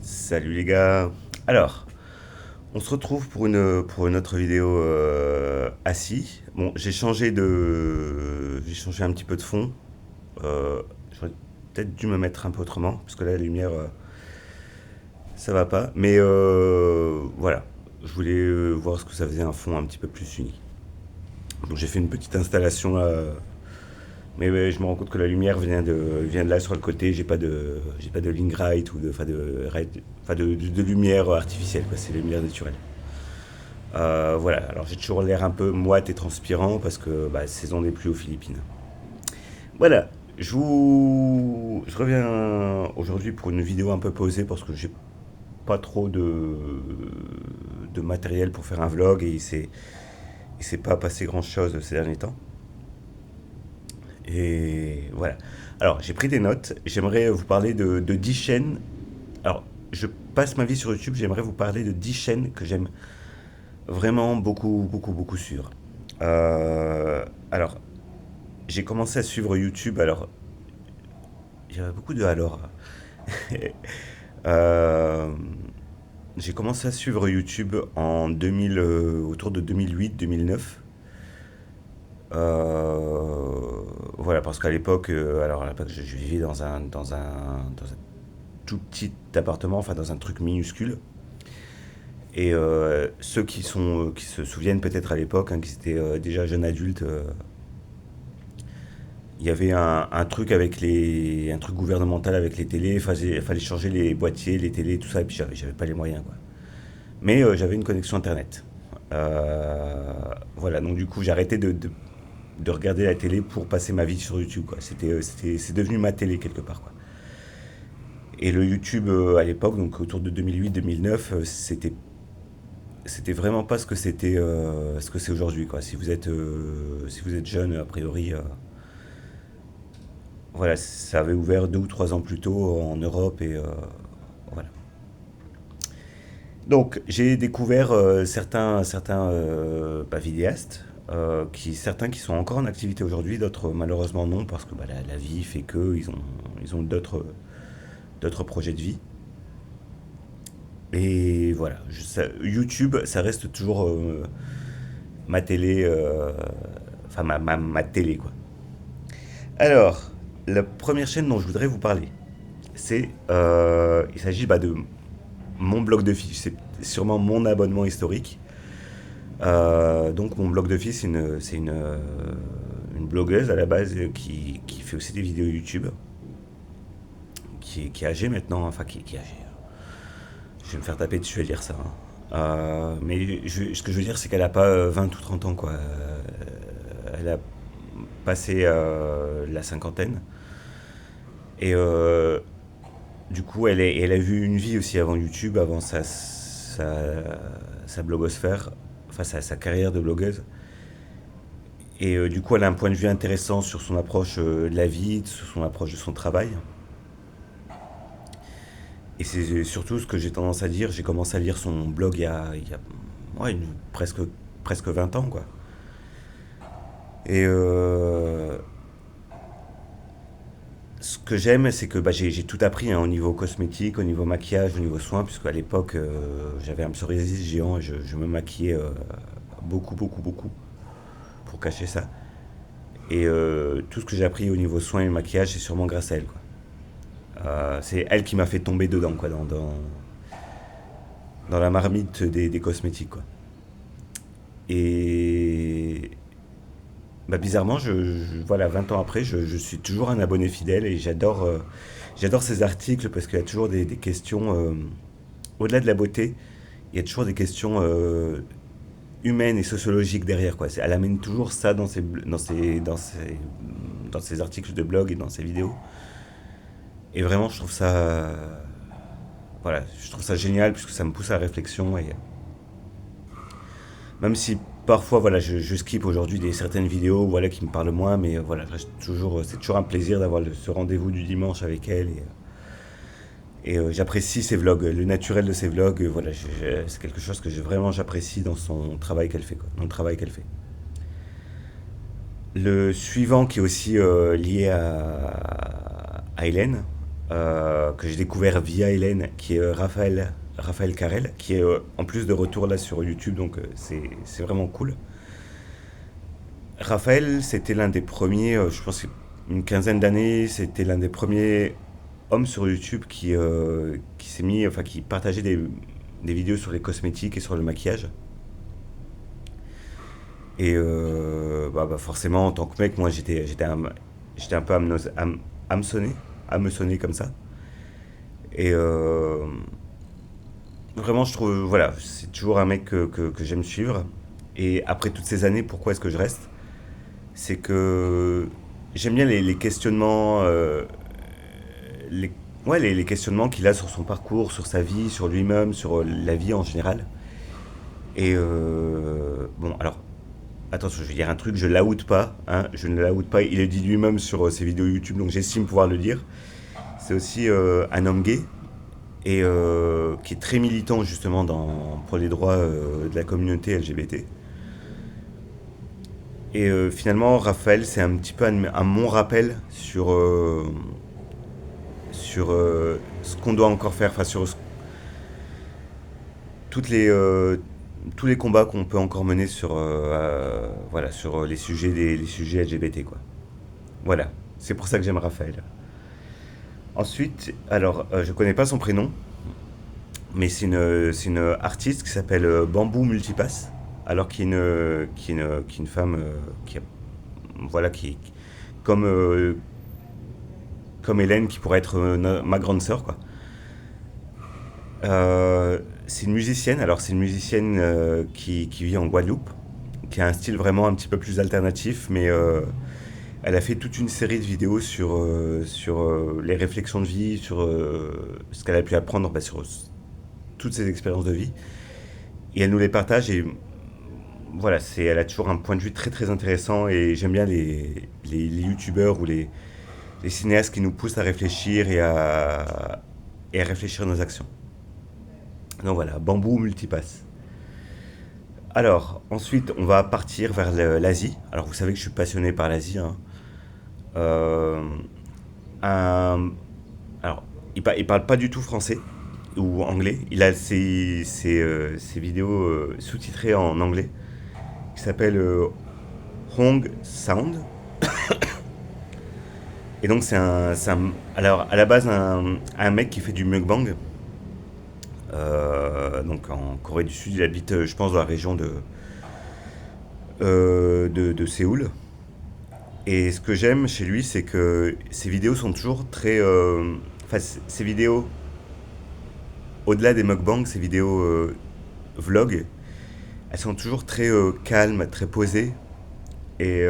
Salut les gars. Alors, on se retrouve pour une autre vidéo assis. Bon, j'ai changé un petit peu de fond. J'aurais peut-être dû me mettre un peu autrement parce que là la lumière ça va pas. Mais voilà, je voulais voir ce que ça faisait un fond un petit peu plus uni. Donc j'ai fait une petite installation là. Mais ouais, je me rends compte que la lumière vient de là sur le côté. J'ai pas de link right ou de lumière artificielle, quoi. C'est la lumière naturelle. Voilà, alors j'ai toujours l'air un peu moite et transpirant parce que bah, saison des pluies aux Philippines. Voilà, je reviens aujourd'hui pour une vidéo un peu posée parce que j'ai pas trop de matériel pour faire un vlog et il s'est pas passé grand chose ces derniers temps. Et voilà. Alors j'ai pris des notes, j'aimerais vous parler de 10 chaînes. Alors je passe ma vie sur YouTube, j'aimerais vous parler de 10 chaînes que j'aime vraiment beaucoup, beaucoup, beaucoup suivre. Alors, j'ai commencé à suivre YouTube. Alors, il y avait beaucoup de alors. Euh, j'ai commencé à suivre YouTube en 2000, autour de 2008-2009. Voilà, parce qu'à l'époque, alors à l'époque, je vivais dans un tout petit appartement, enfin dans un truc minuscule. Et ceux qui se souviennent peut-être à l'époque, hein, qui étaient déjà jeunes adultes, il y avait un truc un truc gouvernemental avec les télés. Enfin, fallait changer les boîtiers, les télés, tout ça. Et puis j'avais pas les moyens, quoi. Mais j'avais une connexion internet. Voilà, donc du coup, j'ai arrêté de regarder la télé pour passer ma vie sur YouTube, quoi. C'est devenu ma télé quelque part, quoi. Et le YouTube à l'époque, donc autour de 2008-2009, c'était vraiment pas ce que c'est aujourd'hui, quoi. Si vous êtes jeune, a priori, voilà, ça avait ouvert 2 ou 3 ans plus tôt en Europe et voilà. Donc j'ai découvert certains vidéastes, certains qui sont encore en activité aujourd'hui, d'autres malheureusement non parce que bah, la vie fait que ils ont d'autres projets de vie. Et voilà, YouTube, ça reste toujours ma télé, enfin ma télé quoi. Alors, la première chaîne dont je voudrais vous parler, il s'agit bah, de mon blog de fiches. C'est sûrement mon abonnement historique. Donc mon blog de fiches, une blogueuse à la base qui fait aussi des vidéos YouTube, qui est âgée maintenant, enfin qui est âgée. Je vais me faire taper dessus à dire ça, hein. Ce que je veux dire, c'est qu'elle a pas 20 ou 30 ans, quoi. Elle a passé la cinquantaine. Et du coup, elle a vu une vie aussi avant YouTube, avant sa blogosphère, enfin sa carrière de blogueuse. Et du coup, elle a un point de vue intéressant sur son approche de la vie, sur son approche de son travail. Et c'est surtout ce que j'ai tendance à dire. J'ai commencé à lire son blog il y a ouais, presque 20 ans, quoi. Et ce que j'aime, c'est que bah, j'ai tout appris, hein, au niveau cosmétique, au niveau maquillage, au niveau soin, puisque à l'époque, j'avais un psoriasis géant et je me maquillais beaucoup, beaucoup, beaucoup pour cacher ça. Et tout ce que j'ai appris au niveau soins et maquillage, c'est sûrement grâce à elle, quoi. C'est elle qui m'a fait tomber dedans, quoi, dans la marmite des cosmétiques, quoi. Et bah, bizarrement, voilà, 20 ans après, je suis toujours un abonné fidèle et j'adore ces articles parce qu'il y a toujours des questions, au-delà de la beauté, il y a toujours des questions humaines et sociologiques derrière, quoi. Elle amène toujours ça dans ses articles de blog et dans ses vidéos. Et vraiment, voilà, je trouve ça génial puisque ça me pousse à la réflexion et même si parfois, voilà, je skip aujourd'hui certaines vidéos, voilà, qui me parlent moins, mais voilà, c'est toujours un plaisir d'avoir ce rendez-vous du dimanche avec elle et j'apprécie ses vlogs, le naturel de ses vlogs, voilà, c'est quelque chose que vraiment j'apprécie dans son travail qu'elle fait, quoi, dans le travail qu'elle fait. Le suivant qui est aussi lié à Hélène, que j'ai découvert via Hélène, qui est Raphaël Carrel, qui est en plus de retour là sur YouTube, donc c'est vraiment cool. Raphaël, c'était l'un des premiers, je pense une quinzaine d'années, c'était l'un des premiers hommes sur YouTube qui s'est mis, enfin qui partageait des vidéos sur les cosmétiques et sur le maquillage. Et forcément, en tant que mec, moi j'étais un peu hameçonné comme ça. Et vraiment, je trouve, voilà, c'est toujours un mec que j'aime suivre. Et après toutes ces années, pourquoi est-ce que je reste? C'est que j'aime bien les questionnements, les, ouais, les questionnements qu'il a sur son parcours, sur sa vie, sur lui-même, sur la vie en général. Et bon, alors, attention, je vais dire un truc, je l'aoute pas, hein, je ne l'aoute pas, il le dit lui-même sur ses vidéos YouTube, donc j'estime pouvoir le dire. C'est aussi un homme gay, et qui est très militant justement pour les droits de la communauté LGBT. Et finalement, Raphaël, c'est un petit peu un mon rappel sur ce qu'on doit encore faire, enfin sur toutes tous les combats qu'on peut encore mener voilà, sur les sujets LGBT, quoi. Voilà, c'est pour ça que j'aime Raphaël. Ensuite, alors, je connais pas son prénom, mais c'est une artiste qui s'appelle Bambou Multipass, alors qui est une femme voilà, comme, euh, comme Hélène, qui pourrait être ma grande sœur, quoi. C'est une musicienne, alors c'est une musicienne qui vit en Guadeloupe, qui a un style vraiment un petit peu plus alternatif, mais elle a fait toute une série de vidéos sur les réflexions de vie, sur ce qu'elle a pu apprendre sur toutes ses expériences de vie. Et elle nous les partage et voilà, elle a toujours un point de vue très très intéressant et j'aime bien les youtubeurs ou les cinéastes qui nous poussent à réfléchir et à réfléchir nos actions. Donc voilà, Bambou Multipass. Alors, ensuite, on va partir vers l'Asie. Alors, vous savez que je suis passionné par l'Asie, hein. Euh, un- alors, il parle pas du tout français ou anglais. Il a ses vidéos sous-titrées en anglais qui s'appelle Hong Sound. Et donc, alors, à la base, un mec qui fait du mukbang. Donc, en Corée du Sud, il habite, je pense, dans la région de Séoul. Et ce que j'aime chez lui, c'est que ses vidéos sont toujours très. Enfin, ses vidéos, au-delà des mukbangs, ses vidéos vlog, elles sont toujours très calmes, très posées. Et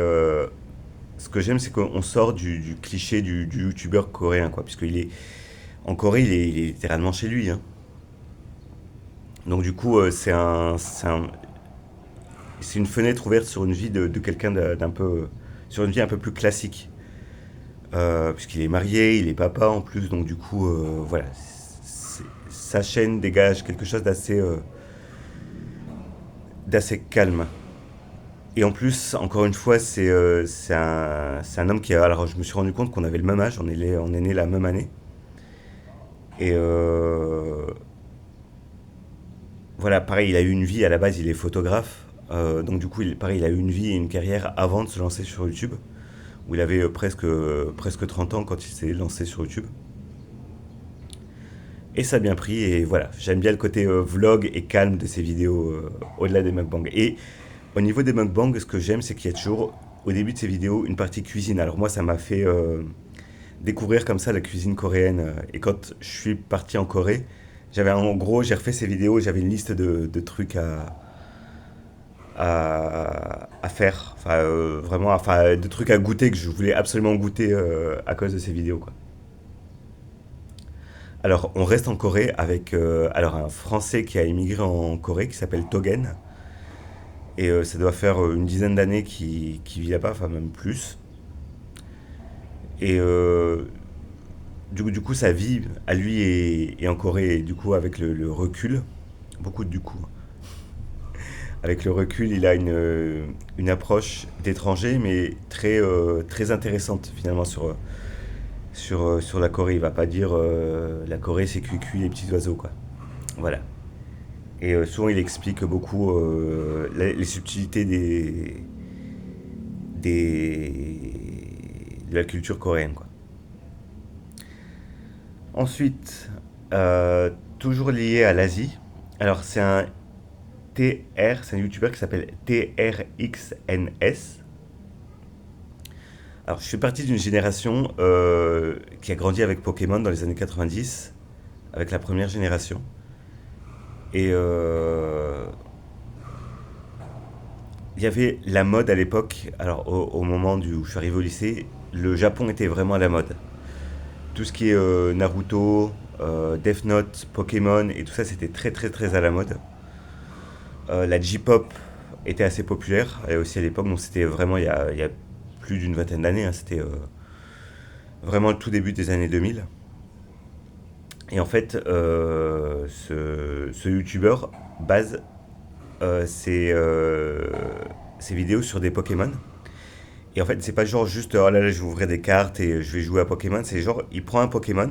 ce que j'aime, c'est qu'on sort du cliché du youtubeur coréen, quoi. Puisqu'il est. En Corée, il est littéralement chez lui, hein. Donc, du coup, c'est une fenêtre ouverte sur une vie de quelqu'un d'un peu. Sur une vie un peu plus classique. Puisqu'il est marié, il est papa en plus, donc du coup, voilà, sa chaîne dégage quelque chose d'assez calme. Et en plus, encore une fois, c'est un homme qui a. Alors, je me suis rendu compte qu'on avait le même âge, on est né la même année. Et voilà, pareil, il a eu une vie, à la base, il est photographe. Donc, du coup, pareil, il a eu une vie et une carrière avant de se lancer sur YouTube, où il avait presque 30 ans quand il s'est lancé sur YouTube. Et ça a bien pris, et voilà, j'aime bien le côté vlog et calme de ces vidéos au-delà des mukbangs. Et au niveau des mukbangs, ce que j'aime, c'est qu'il y a toujours, au début de ces vidéos, une partie cuisine. Alors moi, ça m'a fait découvrir comme ça la cuisine coréenne. Et quand je suis parti en Corée, en gros, j'ai refait ces vidéos, j'avais une liste de trucs à faire. Enfin, vraiment, enfin, de trucs à goûter que je voulais absolument goûter à cause de ces vidéos, quoi. Alors, on reste en Corée avec alors un Français qui a immigré en Corée qui s'appelle Togen. Et ça doit faire une dizaine d'années qu'il vit là-bas, enfin même plus. Et du coup, sa vie à lui est en Corée, et du coup, avec le recul, beaucoup de du coup, avec le recul, il a une approche d'étranger, mais très intéressante finalement sur la Corée. Il va pas dire la Corée c'est cuit les petits oiseaux, quoi. Voilà. Et souvent il explique beaucoup les subtilités de la culture coréenne, quoi. Ensuite, toujours lié à l'Asie. Alors c'est un c'est un youtubeur qui s'appelle TRXNS. Alors je fais partie d'une génération qui a grandi avec Pokémon dans les années 90, avec la première génération. Et il y avait la mode à l'époque. Alors au moment où je suis arrivé au lycée, le Japon était vraiment à la mode. Tout ce qui est Naruto, Death Note, Pokémon et tout ça, c'était très très très à la mode. La J-pop était assez populaire aussi à l'époque, donc c'était vraiment il y a plus d'une vingtaine d'années, hein, c'était vraiment le tout début des années 2000. Et en fait, ce youtubeur base ses vidéos sur des Pokémon. Et en fait, c'est pas genre juste oh là là, je vais ouvrir des cartes et je vais jouer à Pokémon. C'est genre, il prend un Pokémon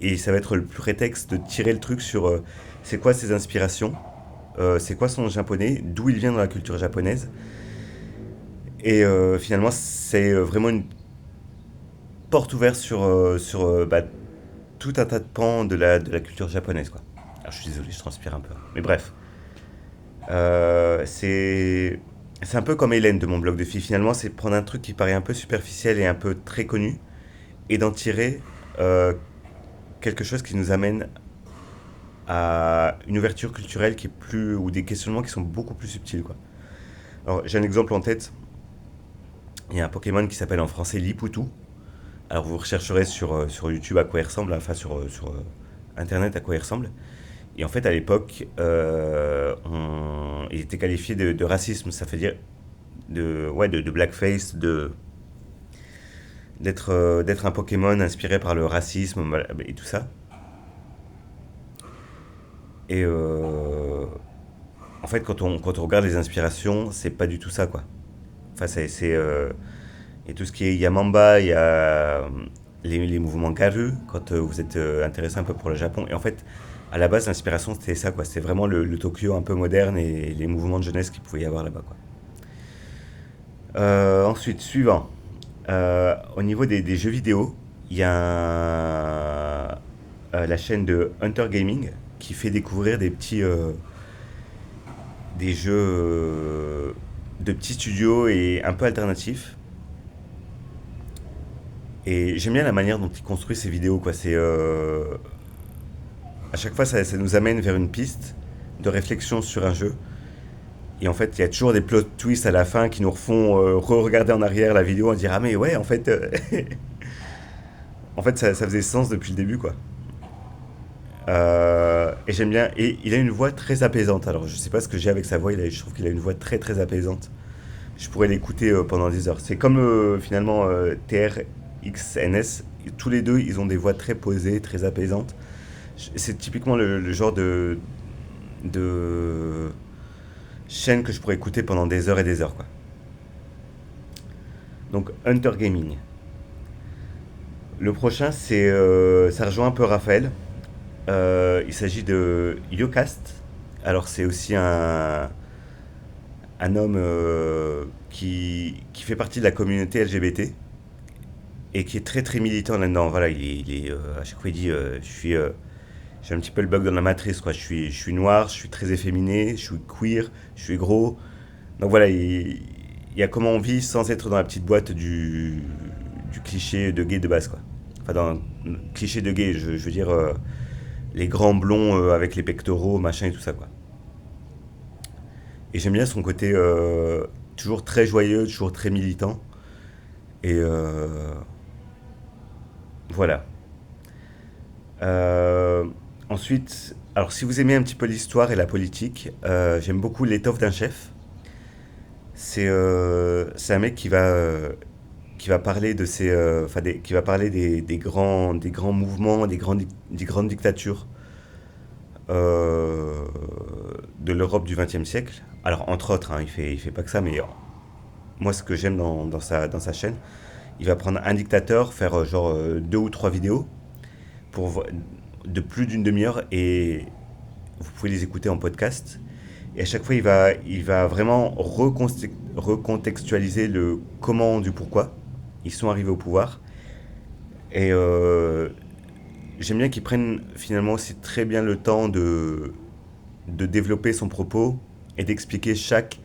et ça va être le prétexte de tirer le truc sur c'est quoi ses inspirations, c'est quoi son japonais, d'où il vient dans la culture japonaise. Et finalement, c'est vraiment une porte ouverte sur bah, tout un tas de pans de la culture japonaise, quoi. Alors, je suis désolé, je transpire un peu. Mais bref, c'est un peu comme Hélène de mon blog de filles. Finalement, c'est prendre un truc qui paraît un peu superficiel et un peu très connu et d'en tirer euh, quelque chose qui nous amène à une ouverture culturelle qui est plus ou des questionnements qui sont beaucoup plus subtils, quoi. Alors, j'ai un exemple en tête. Il y a un Pokémon qui s'appelle en français Liputu. Alors, vous rechercherez sur YouTube à quoi il ressemble, enfin sur Internet à quoi il ressemble. Et en fait, à l'époque, il était qualifié de racisme. Ça veut dire de blackface, d'être un Pokémon inspiré par le racisme et tout ça. Et en fait, quand on regarde les inspirations, c'est pas du tout ça, quoi. Enfin, il y a tout ce qui est Yamamba, il y a les mouvements Garu, quand vous êtes intéressé un peu pour le Japon. Et en fait, à la base, l'inspiration, c'était ça, quoi. C'était vraiment le Tokyo un peu moderne et les mouvements de jeunesse qu'il pouvait y avoir là-bas, quoi. Ensuite, suivant. Au niveau des jeux vidéo, il y a la chaîne de Hunter Gaming qui fait découvrir des jeux de petits studios et un peu alternatifs. Et j'aime bien la manière dont il construit ses vidéos, quoi. À chaque fois, ça nous amène vers une piste de réflexion sur un jeu. Et en fait, il y a toujours des plot twists à la fin qui nous refont re-regarder en arrière la vidéo et dire ah mais ouais, en fait, en fait, ça faisait sens depuis le début, quoi. Et j'aime bien. Et il a une voix très apaisante. Alors, je sais pas ce que j'ai avec sa voix. Je trouve qu'il a une voix très très apaisante. Je pourrais l'écouter pendant des heures. C'est comme finalement TRXNS. Tous les deux, ils ont des voix très posées, très apaisantes. C'est typiquement le genre de chaîne que je pourrais écouter pendant des heures et des heures, quoi. Donc, Hunter Gaming. Le prochain, ça rejoint un peu Raphaël. Il s'agit de Yocast. Alors, c'est aussi un homme qui fait partie de la communauté LGBT et qui est très très militant là-dedans. Voilà, à chaque fois il dit j'ai un petit peu le bug dans la matrice, quoi. Je suis noir, je suis très efféminé, je suis queer, je suis gros. Donc voilà, il y a comment on vit sans être dans la petite boîte du cliché de gay de base, quoi. Enfin, dans le cliché de gay, je veux dire les grands blonds avec les pectoraux, machin et tout ça, quoi. Et j'aime bien son côté toujours très joyeux, toujours très militant. Et voilà. Euh, Ensuite, alors si vous aimez un petit peu l'histoire et la politique, j'aime beaucoup L'étoffe d'un chef. C'est un mec qui va parler de qui va parler des grands mouvements, des grandes dictatures euh, de l'Europe du XXe siècle. Alors entre autres, hein, il fait pas que ça, mais moi ce que j'aime dans sa chaîne, Il va prendre un dictateur, faire genre deux ou trois vidéos de plus d'une demi-heure et vous pouvez les écouter en podcast. Et à chaque fois, il va vraiment recontextualiser le comment du pourquoi ils sont arrivés au pouvoir. Et j'aime bien qu'ils prennent finalement aussi très bien le temps de développer son propos et d'expliquer chaque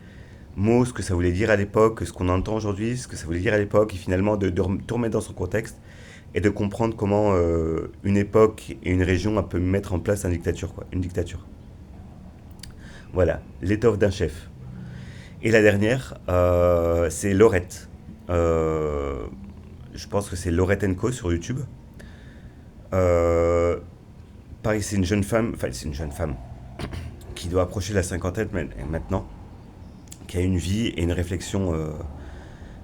mot, ce que ça voulait dire à l'époque, ce qu'on entend aujourd'hui, ce que ça voulait dire à l'époque, et finalement de tout remettre dans son contexte et de comprendre comment une époque et une région peut mettre en place une dictature, quoi, une dictature. Voilà, l'étoffe d'un chef. Et la dernière, c'est Laurette. Euh, je pense que c'est Laurette Co sur YouTube. Euh, Pareil, c'est une jeune femme, enfin c'est une jeune femme qui doit approcher la cinquantaine maintenant, qui a une vie et une réflexion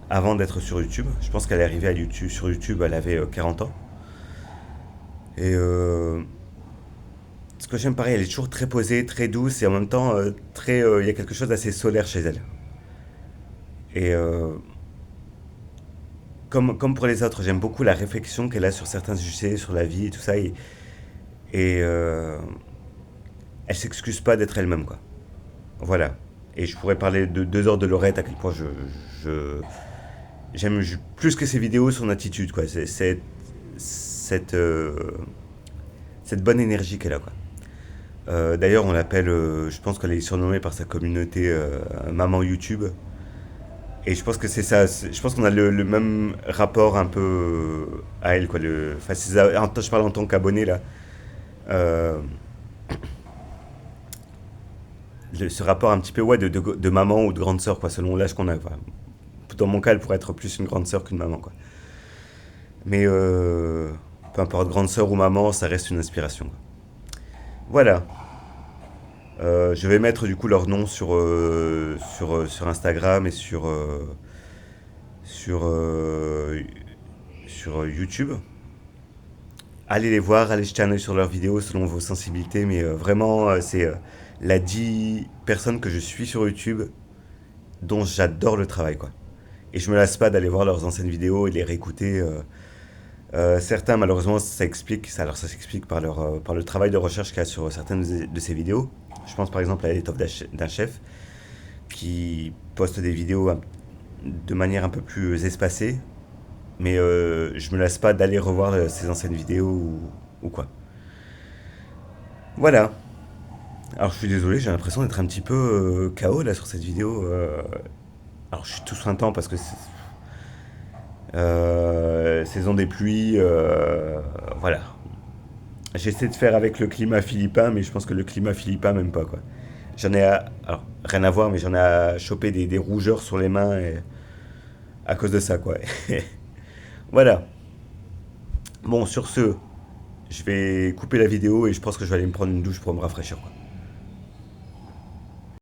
avant d'être sur YouTube. Je pense qu'elle est arrivée à YouTube, sur YouTube, elle avait 40 ans. Et ce que j'aime pareil, elle est toujours très posée, très douce et en même temps, il y a quelque chose d'assez solaire chez elle. Et comme pour les autres, j'aime beaucoup la réflexion qu'elle a sur certains sujets, sur la vie et tout ça. Et elle s'excuse pas d'être elle-même, quoi. Voilà. Et je pourrais parler de 2 heures de Laurette, à quel point je- j'aime plus que ses vidéos, son attitude, quoi. Cette, cette bonne énergie qu'elle a, quoi. D'ailleurs, on l'appelle, je pense qu'elle est surnommée par sa communauté Maman YouTube. Et je pense que c'est ça. Je pense qu'on a le même rapport un peu à elle, quoi. Enfin, je parle en tant qu'abonné, là. Euh, Ce rapport un petit peu ouais, de maman ou de grande sœur, quoi, selon l'âge qu'on a. Quoi. Dans mon cas, elle pourrait être plus une grande sœur qu'une maman. Quoi. Mais peu importe, grande sœur ou maman, ça reste une inspiration. Quoi. Voilà. Je vais mettre du coup leur nom sur Instagram et sur, euh, sur YouTube. Allez les voir, allez jeter un œil sur leurs vidéos selon vos sensibilités, mais vraiment, c'est la 10 personnes que je suis sur YouTube dont j'adore le travail, quoi. Et je me lasse pas d'aller voir leurs anciennes vidéos et les réécouter. Certains, malheureusement, alors ça s'explique par le travail de recherche qu'il y a sur certaines de ces vidéos. Je pense par exemple à l'étoffe d'un chef qui poste des vidéos de manière un peu plus espacée, mais je me lasse pas d'aller revoir ses anciennes vidéos ou quoi. Voilà. Alors je suis désolé, j'ai l'impression d'être un petit peu KO là sur cette vidéo. Alors je suis tout temps parce que saison des pluies, voilà. J'essaie de faire avec le climat philippin, mais je pense que le climat philippin même pas quoi. Alors rien à voir, mais j'en ai à choper des rougeurs sur les mains à cause de ça quoi. Voilà. Bon sur ce, je vais couper la vidéo et je pense que je vais aller me prendre une douche pour me rafraîchir quoi.